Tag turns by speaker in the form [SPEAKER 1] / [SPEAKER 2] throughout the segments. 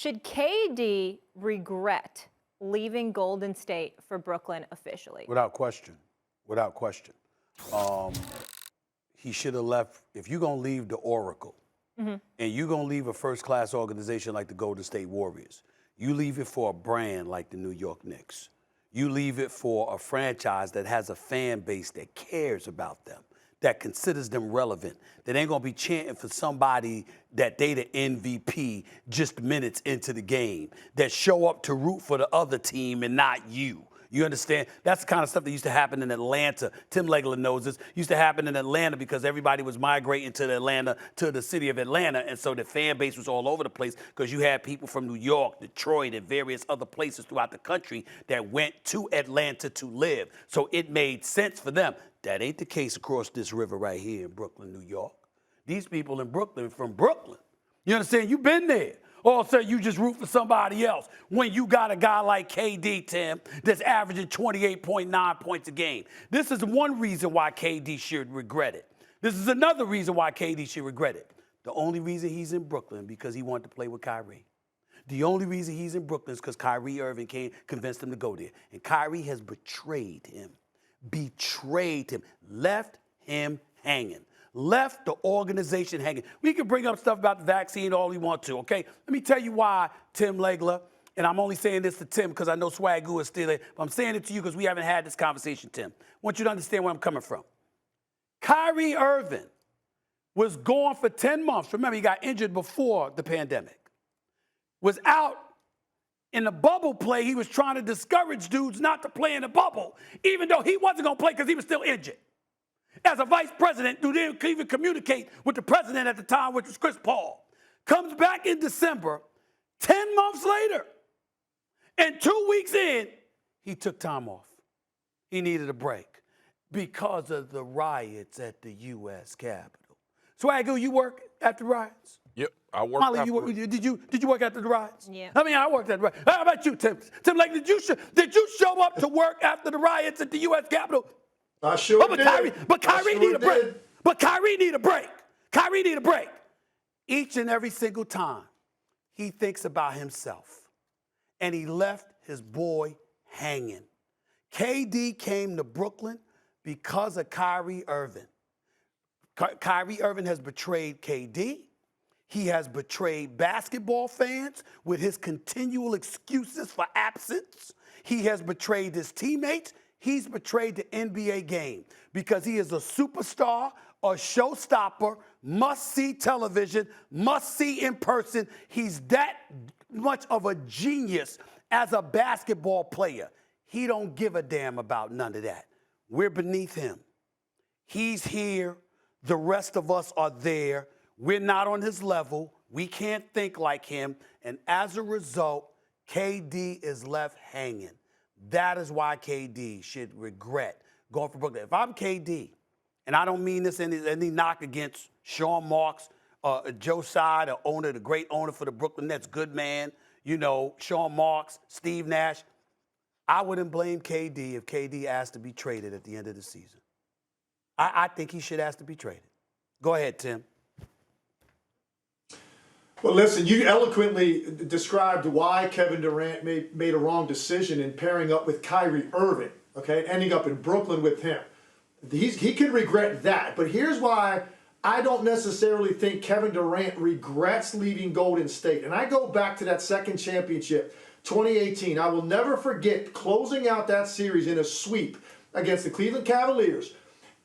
[SPEAKER 1] Should KD regret leaving Golden State for Brooklyn officially?
[SPEAKER 2] Without question. Without question. He should have left. If you're going to leave the Oracle and you're going to leave a first-class organization like the Golden State Warriors, you leave it for a brand like the New York Knicks. You leave it for a franchise that has a fan base that cares about them, that considers them relevant, that ain't going to be chanting for somebody that they the MVP just minutes into the game, that show up to root for the other team and not you. You understand? That's the kind of stuff that used to happen in Atlanta. Tim Legler knows this. Used to happen in Atlanta because everybody was migrating to the city of Atlanta, and so the fan base was all over the place because you had people from New York, Detroit, and various other places throughout the country that went to Atlanta to live. So it made sense for them. That ain't the case across this river right here in Brooklyn, New York. These people in Brooklyn from Brooklyn. You understand? You've been there. All of a sudden, you just root for somebody else when you got a guy like KD, Tim, that's averaging 28.9 points a game. This is one reason why KD should regret it. This is another reason why KD should regret it. The only reason he's in Brooklyn because he wanted to play with Kyrie. The only reason he's in Brooklyn is because Kyrie Irving convinced him to go there. And Kyrie has betrayed him, left him hanging. Left the organization hanging. We can bring up stuff about the vaccine all we want to, okay? Let me tell you why, Tim Legler, and I'm only saying this to Tim because I know Swagoo is still there, but I'm saying it to you because we haven't had this conversation, Tim. I want you to understand where I'm coming from. Kyrie Irving was gone for 10 months. Remember, he got injured before the pandemic. Was out in the bubble play. He was trying to discourage dudes not to play in the bubble, even though he wasn't going to play because he was still injured. As a vice president, who didn't even communicate with the president at the time, which was Chris Paul, comes back in December, 10 months later, and 2 weeks in, he took time off. He needed a break because of the riots at the U.S. Capitol. Swagoo, you work at the riots?
[SPEAKER 3] Yep, I worked.
[SPEAKER 2] Molly, did you work after the riots?
[SPEAKER 1] Yeah.
[SPEAKER 2] I mean, I worked at the riots. How about you, Tim? Tim, like, did you show up to work after the riots at the U.S. Capitol?
[SPEAKER 4] I sure did.
[SPEAKER 2] But Kyrie need a break. But Kyrie need a break. Kyrie need a break. Each and every single time, he thinks about himself. And he left his boy hanging. KD came to Brooklyn because of Kyrie Irving. Kyrie Irving has betrayed KD. He has betrayed basketball fans with his continual excuses for absence. He has betrayed his teammates. He's betrayed the NBA game because he is a superstar, a showstopper, must-see television, must-see in person. He's that much of a genius as a basketball player. He don't give a damn about none of that. We're beneath him. He's here. The rest of us are there. We're not on his level. We can't think like him. And as a result, KD is left hanging. That is why KD should regret going for Brooklyn. If I'm KD, and I don't mean this any knock against Sean Marks, Joe Tsai, the great owner for the Brooklyn Nets, good man, you know, Sean Marks, Steve Nash, I wouldn't blame KD if KD asked to be traded at the end of the season. I think he should ask to be traded. Go ahead, Tim.
[SPEAKER 4] Well, listen, you eloquently described why Kevin Durant made a wrong decision in pairing up with Kyrie Irving, okay, ending up in Brooklyn with him. He can regret that, but here's why I don't necessarily think Kevin Durant regrets leaving Golden State. And I go back to that second championship, 2018. I will never forget closing out that series in a sweep against the Cleveland Cavaliers,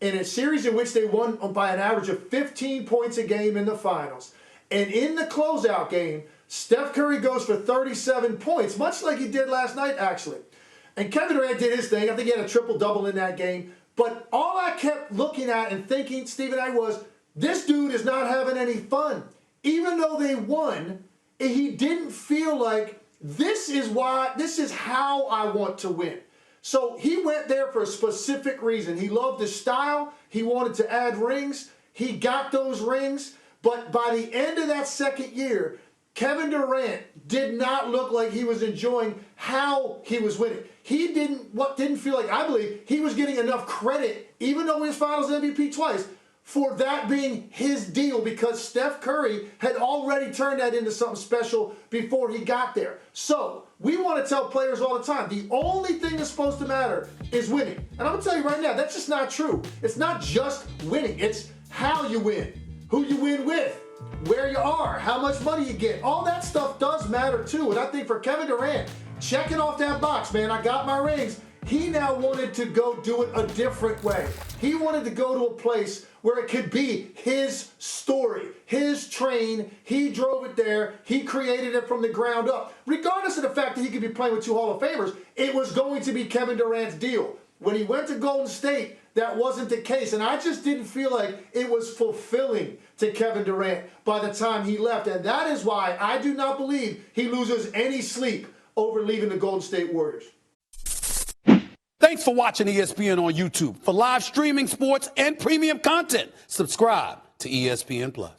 [SPEAKER 4] in a series in which they won by an average of 15 points a game in the finals. And in the closeout game, Steph Curry goes for 37 points, much like he did last night, actually. And Kevin Durant did his thing. I think he had a triple-double in that game. But all I kept looking at and thinking, Steve and I, was, this dude is not having any fun. Even though they won, he didn't feel like, this is how I want to win. So he went there for a specific reason. He loved his style. He wanted to add rings. He got those rings. But by the end of that second year, Kevin Durant did not look like he was enjoying how he was winning. He didn't feel like, I believe, he was getting enough credit, even though he was Finals MVP twice, for that being his deal because Steph Curry had already turned that into something special before he got there. So we want to tell players all the time, the only thing that's supposed to matter is winning. And I'm going to tell you right now, that's just not true. It's not just winning. It's how you win, who you win with, where you are, how much money you get. All that stuff does matter too. And I think for Kevin Durant, checking off that box, man, I got my rings. He now wanted to go do it a different way. He wanted to go to a place where it could be his story, his train. He drove it there. He created it from the ground up. Regardless of the fact that he could be playing with two Hall of Famers, it was going to be Kevin Durant's deal. When he went to Golden State, that wasn't the case. And I just didn't feel like it was fulfilling to Kevin Durant by the time he left. And that is why I do not believe he loses any sleep over leaving the Golden State Warriors.
[SPEAKER 2] Thanks for watching ESPN on YouTube. For live streaming sports and premium content, subscribe to ESPN Plus.